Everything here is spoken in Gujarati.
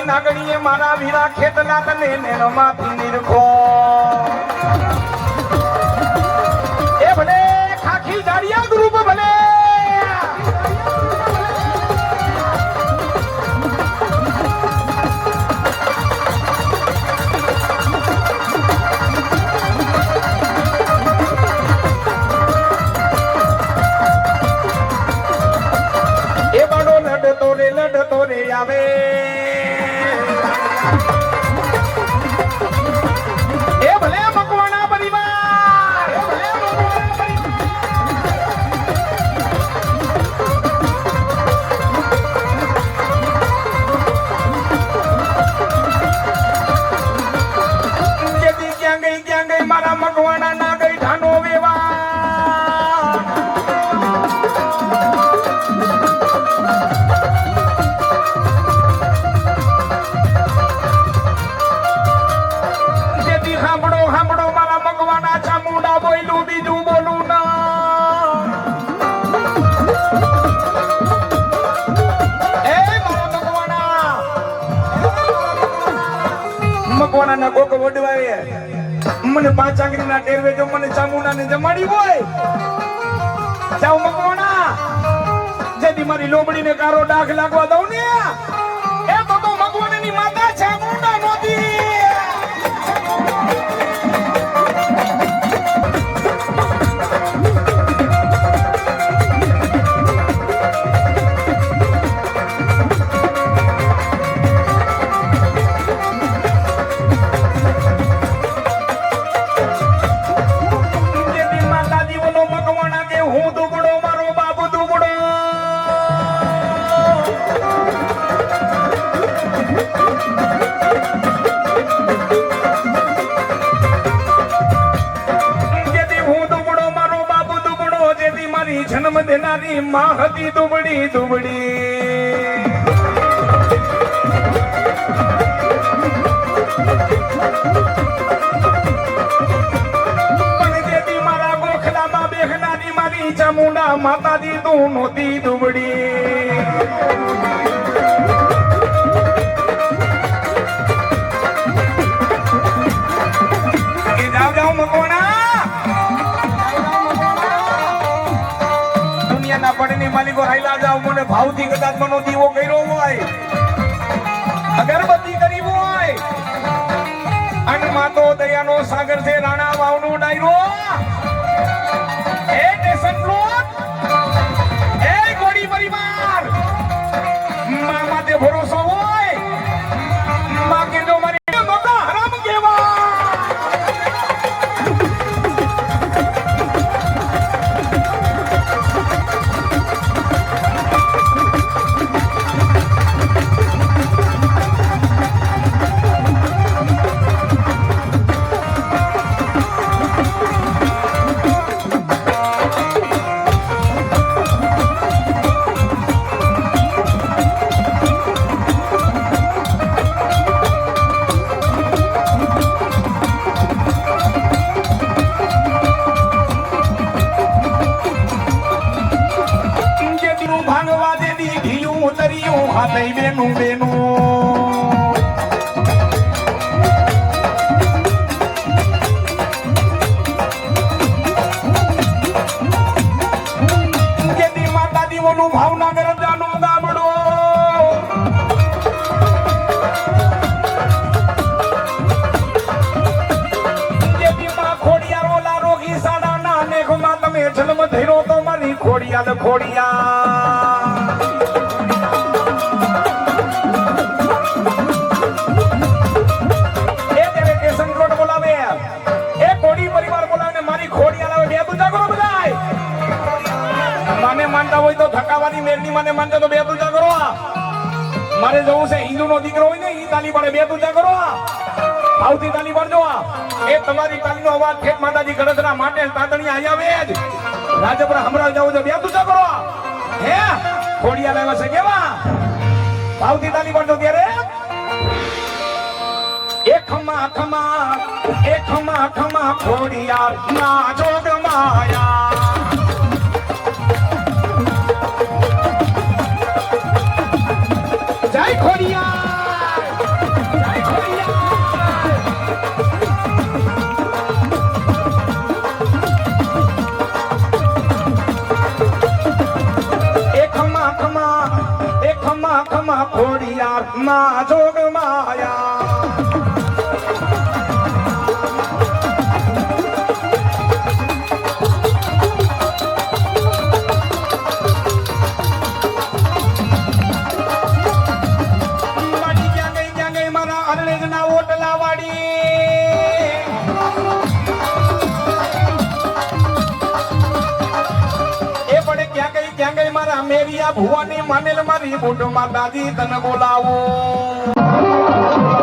નાગણીએ મારા વીરા ખેતના તને નેનો માથી નિરખો એ ભલે ખાખી જાડિયા ગ્રુપ ભલે એ બડો લડતો રે આવે મકવાના કોક વડવાએ મને પાંચ આંગળીના ટેરવે જો મને ચામુંડાને જમાડી હોય જાવ મકવાના જેથી મારી લોબડીને કારો ડાઘ લાગવા દઉં ને એ તો મકવાનાની માતા ચામુંડા નોતી જન્મ દેનારી માં હતી દુબળી દુબળી પણ જેથી મારા ગોખલામાં બેહનારી મારી ચામુંડા માતાજી તું નહોતી દુબળી જાવ મકોણા પડની માલિકો હાઈલા જાવ મને ભાવથી કદાચ મનો દીવો કર્યો હોય અગરબત્તી કરી હોય અને માતો દયાનો સાગર છે રાણા વાવનો ડાયરો એ નેશન પ્લોટ એ ગોડી પરિવાર મા માતે ભરોસો હોય મા કે જો મારી મોટા હરામ કેવા હાથઈ બેનું બેનું જેથી માતા દીવોનું ભાવનગર જાનું ગામડો જેથી માં ખોડિયારો લારો ઘી સાડા ના નેખમાં તમે જન્મ ધર્યો તો મારી ખોડિયાલ ખોડિયા ઓટલાવાની મેરની મને માનતો તો બે પૂજા કરો મારે જવું છે હિન્દુ નો દીકરો હોય ને ઈ તાલી પડે બે પૂજા કરો આવતી તાલી પડજો એ તમારી તાલીનો અવાજ ખેત માતાજી ગણતરા માટે તાતણી આયા જ રાજપુરા હમણાં જવું છે બે પૂજા કરો હે ખોડિયા લાવ્યા છે કેવા આવતી તાલી પડજો ત્યારે એ ખમા ખોડિયા ના જોગ માયા જય ખોડિયા જય ખોડિયા એ ખમા ખોડિયા ના જોગ માયા મેરિયા ભુવાની માનેલ મારી બુટ માતાજી તને બોલાવો